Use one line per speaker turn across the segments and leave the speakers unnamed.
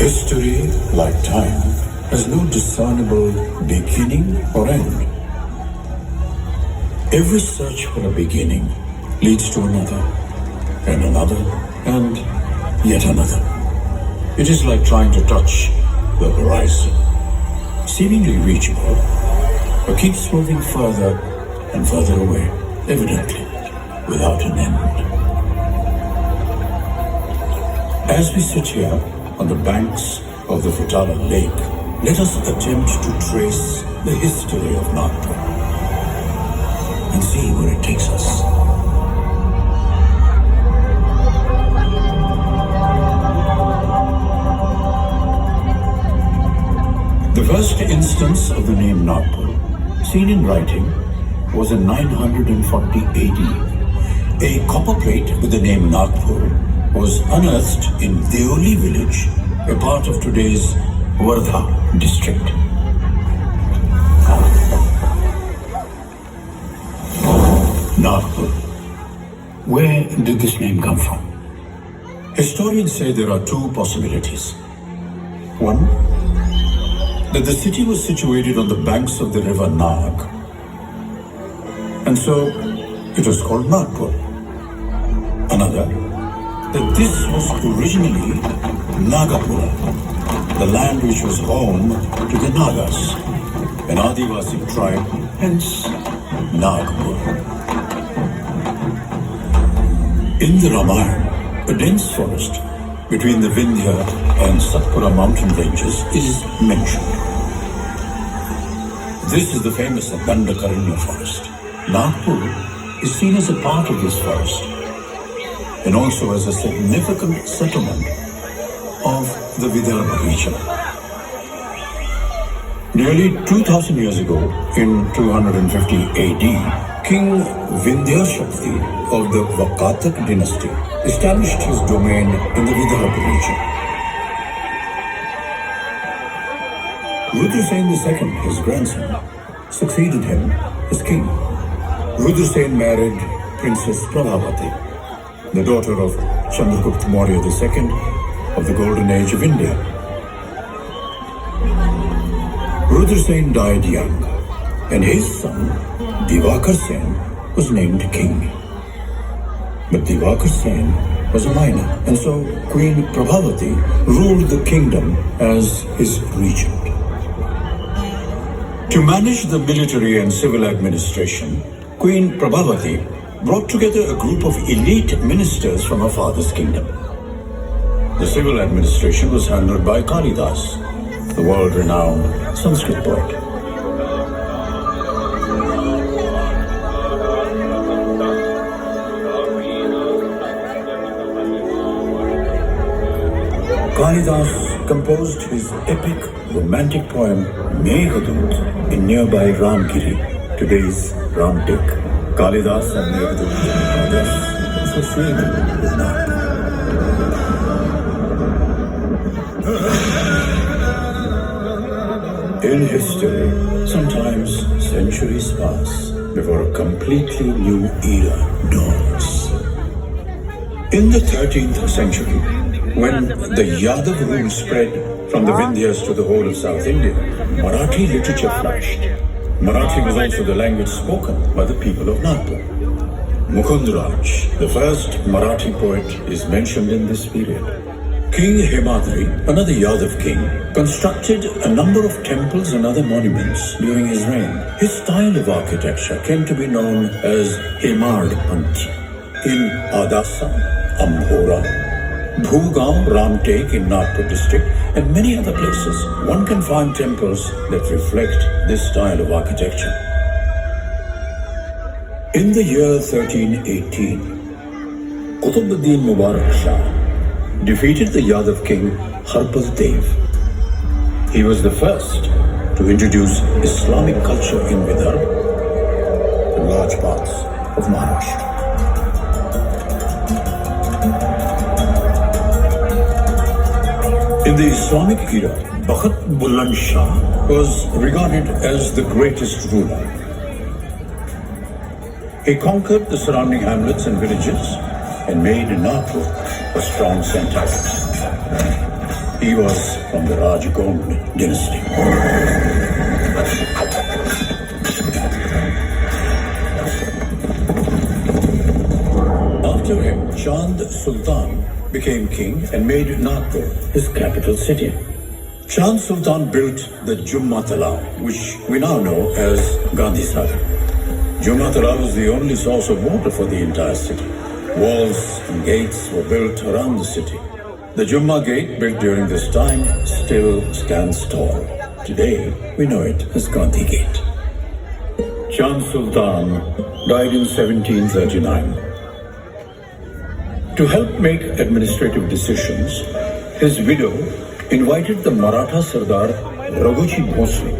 History, like time, has no discernible beginning or end. Every search for a beginning leads to another, and another, and yet another. It is like trying to touch the horizon, seemingly reachable, but keeps moving further and further away, evidently without an end. As we sit here on the banks of the Futala Lake, let us attempt to trace the history of Nagpur and see where it takes us. The first instance of the name Nagpur, seen in writing, was in 940 AD. A copper plate with the name Nagpur was unearthed in Deoli village, a part of today's Wardha district. Nagpur. Where did this name come from? Historians say there are two possibilities. One, that the city was situated on the banks of the river Nag, and so it was called Nagpur. Another, that this was originally Nagapura, the land which was home to the Nagas, an Adivasi tribe, hence Nagpur. In the Ramayana, a dense forest between the Vindhya and Satpura mountain ranges is mentioned. This is the famous Dandakaranya forest. Nagpur is seen as a part of this forest and also as a significant settlement of the Vidarbha region. Nearly 2000 years ago, in 250 AD, King Vindhyashakti of the Vakatak dynasty established his domain in the Vidarbha region. Rudrasen II, his grandson, succeeded him as king. Rudrasen married Princess Prabhavati, the daughter of Chandragupta Maurya II of the Golden Age of India. Rudrasen died young, and his son, Divakar Sen, was named king. But Divakar Sen was a minor, and so Queen Prabhavati ruled the kingdom as his regent. To manage the military and civil administration, Queen Prabhavati brought together a group of elite ministers from her father's kingdom. The civil administration was handled by Kalidas, the world-renowned Sanskrit poet. Kalidas composed his epic romantic poem Meghadut in nearby Ramgiri, today's Ramtek. Kalidas and Meghadut are thus associated with Nagpur. In history, sometimes centuries pass before a completely new era dawns. In the 13th century, when the Yadav rule spread from the Vindhyas to the whole of South India, Marathi literature flourished. Marathi was also the language spoken by the people of Nagpur. Mukundraj, the first Marathi poet, is mentioned in this period. King Hemadri, another Yadav king, constructed a number of temples and other monuments during his reign. His style of architecture came to be known as Hemad-panthi. In Adasa, Ambhora, Bhugaon, Ramtek in Nagpur district, and many other places, one can find temples that reflect this style of architecture. In the year 1318, Qutbuddin Mubarak Shah defeated the Yadav king Harpal Dev. He was the first to introduce Islamic culture in Vidarbha and large parts of Maharashtra. In the Islamic era, Bakht Buland Shah was regarded as the greatest ruler. He conquered the surrounding hamlets and villages and made Nagpur a strong center. He was from the Rajgond dynasty. After him, Chand Sultan became king and made Nagpur his capital city. Chand Sultan built the Jumma Talab, which we now know as Gandhi Sagar. Jumma Talab was the only source of water for the entire city. Walls and gates were built around the city. The Jumma Gate, built during this time, still stands tall. Today, we know it as Gandhi Gate. Chand Sultan died in 1739. To help make administrative decisions, his widow invited the Maratha Sardar Raghuji Bhosle.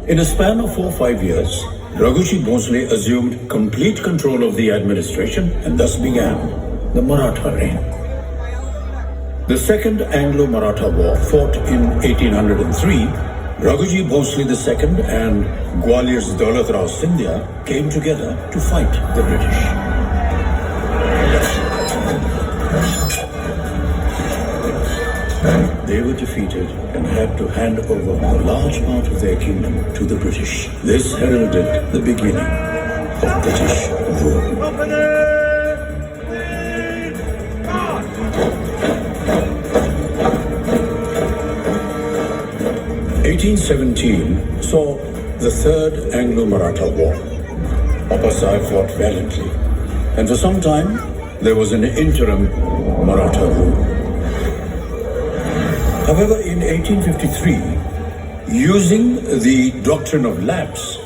In a span of 4 or 5 years, Raghuji Bhosle assumed complete control of the administration and thus began the Maratha reign. The Second Anglo-Maratha War, fought in 1803, Raghuji Bhosle II and Gwalior's Daulat Rao Scindia came together to fight the British. They were defeated and had to hand over a large part of their kingdom to the British. This heralded the beginning of British rule. (1817) saw the Third Anglo-Maratha War. Opposai fought valiantly, and for some time there was an interim Maratha rule. However, in 1853, using the doctrine of lapse,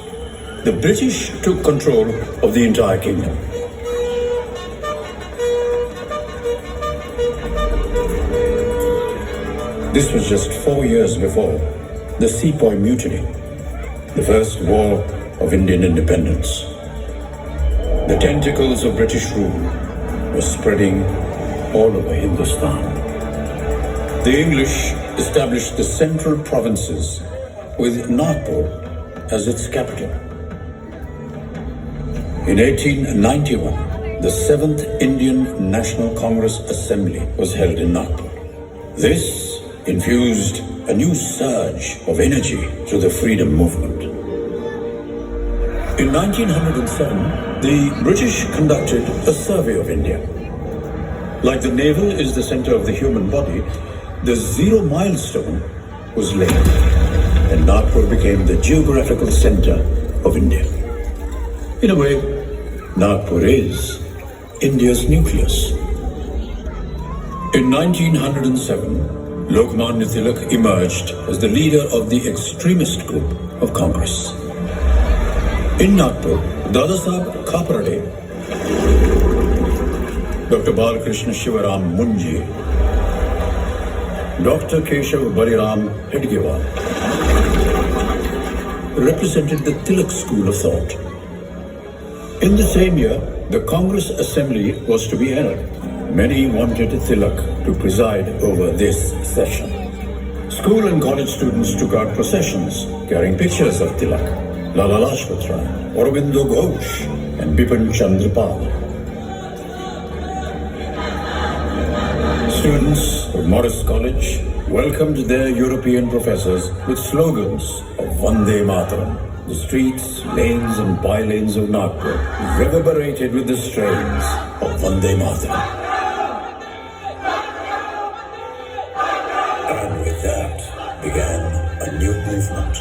the British took control of the entire kingdom. This was just 4 years before the Sepoy Mutiny, the first war of Indian independence. The tentacles of British rule were spreading all over Hindustan. The English established the central provinces with Nagpur as its capital. In 1891, the 7th Indian National Congress Assembly was held in Nagpur. This infused a new surge of energy to the freedom movement. In 1907, the British conducted a survey of India. Like the navel is the center of the human body, the zero milestone was laid, and Nagpur became the geographical center of India. In a way, Nagpur is India's nucleus. In 1907, Lokmanya Tilak emerged as the leader of the extremist group of Congress. In Nagpur, Dadasaheb Khaparade, Dr. Balkrishna Shivaram Munji, Dr. Keshav Baliram Hedgewar represented the Tilak school of thought. In the same year, the Congress Assembly was to be held. Many wanted Tilak to preside over this session. School and college students took out processions carrying pictures of Tilak, Lala Lajpat Rai, Aurobindo Ghosh, and Bipin Chandra Pal. Students of Morris College welcomed their European professors with slogans of Vande Mataram. The streets, lanes and bylanes of Nagpur reverberated with the strains of Vande Mataram. And with that began a new movement,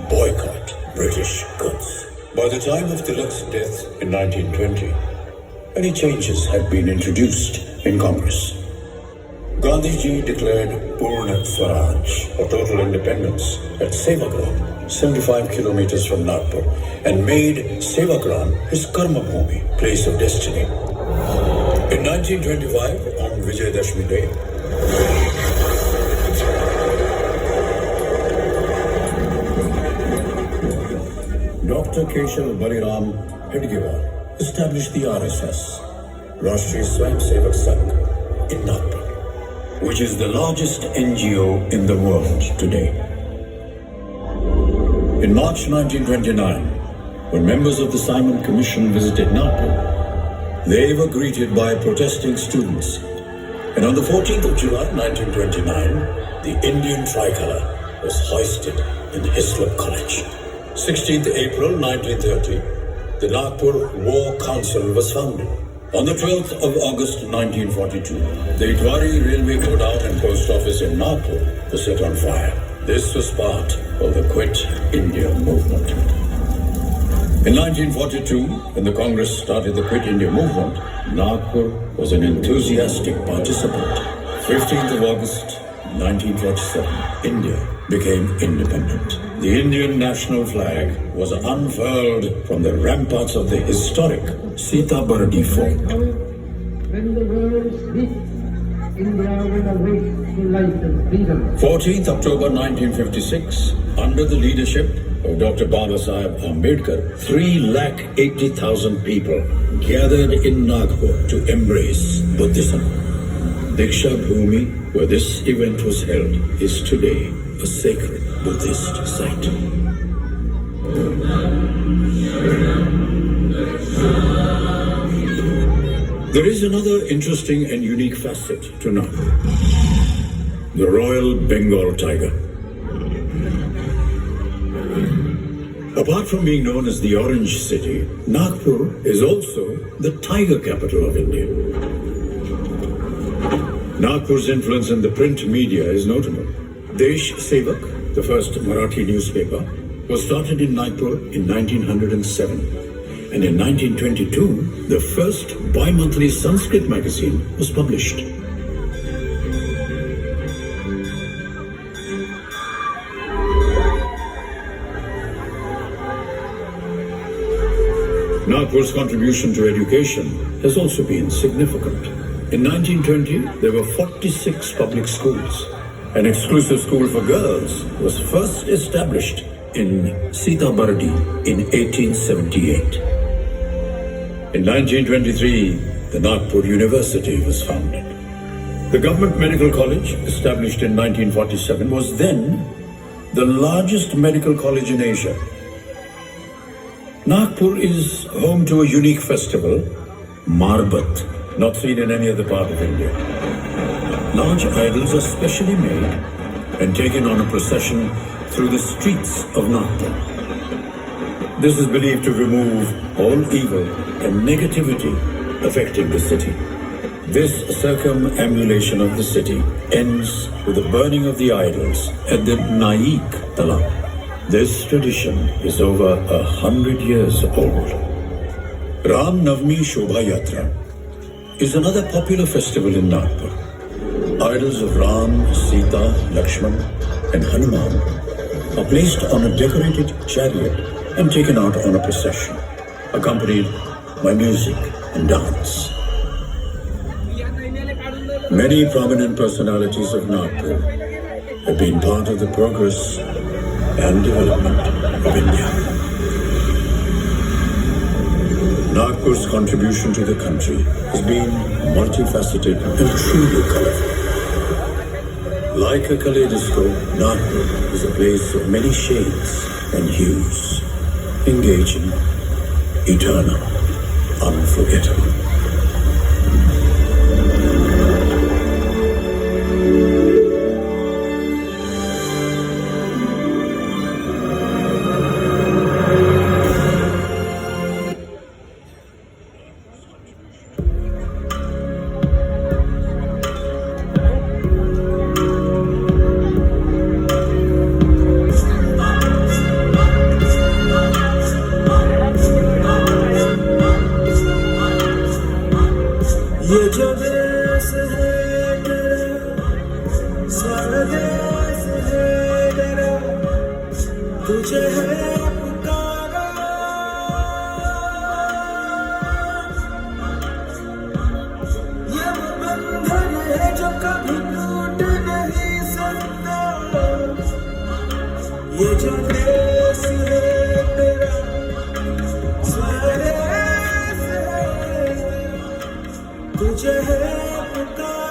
boycott British goods. By the time of Tilak's death in 1920, many changes had been introduced in Congress. Gandhiji declared Purna Swaraj, or total independence, at Sevagram, 75 kilometers from Nagpur, and made Sevagram his Karma Bhumi, place of destiny. In 1925, on Vijayadashmi Day, Dr. Keshav Baliram Hedgewar established the RSS, Rashtriya Swayamsevak Sangh, in Nagpur, which is the largest NGO in the world today. In March 1929, when members of the Simon Commission visited Nagpur, they were greeted by protesting students And on the 14th of July 1929, the Indian tricolour was hoisted in Hislop College. 16th April 1930, the Nagpur War Council was founded. On the 12th of August 1942, the Itwari railway godown and post office in Nagpur was set on fire. This was part of the Quit India movement. In 1942, when the Congress started the Quit India movement, Nagpur was an enthusiastic participant. 15th of August 1947, India became independent. The Indian national flag was unfurled from the ramparts of the historic Sitabardi Fort.
When the world sleeps, India will awake to life and freedom.
14th October 1956, under the leadership of Dr. Babasaheb Ambedkar, 380,000 people gathered in Nagpur to embrace Buddhism. Diksha Bhumi, where this event was held, is today a sacred Buddhist site. There is another interesting and unique facet to Nagpur: the Royal Bengal Tiger. Apart from being known as the Orange City, Nagpur is also the tiger capital of India. Nagpur's influence in the print media is notable. Desh Sevak, the first Marathi newspaper, was started in Nagpur in 1907. And in 1922, the first bi-monthly Sanskrit magazine was published. Nagpur's contribution to education has also been significant. In 1920, there were 46 public schools. An exclusive school for girls was first established in Sitabardi in 1878. In 1923, the Nagpur University was founded. The Government Medical College, established in 1947, was then the largest medical college in Asia. Nagpur is home to a unique festival, Marbat, not seen in any other part of India. Large idols are specially made and taken on a procession through the streets of Nagpur. This is believed to remove all evil and negativity affecting the city. This circumambulation of the city ends with the burning of the idols at the Naik Talam. This tradition is over 100 years old. Ram Navami Shobha Yatra is another popular festival in Nagpur. Idols of Ram, Sita, Lakshman and Hanuman are placed on a decorated chariot and taken out on a procession, accompanied by music and dance. Many prominent personalities of Nagpur have been part of the progress and development of India. Nagpur's contribution to the country has been multifaceted and truly colorful. Like a kaleidoscope, Nagpur is a place of many shades and hues, engaging, eternal, unforgettable.
ये जो देश है मेरा, सारा देश है मेरा, तुझे है पुकारा। ये वो बंधन है जो कभी टूट नहीं सकता। ये जो देश है मेरा, सारा देश है, तुझे है पुकारा।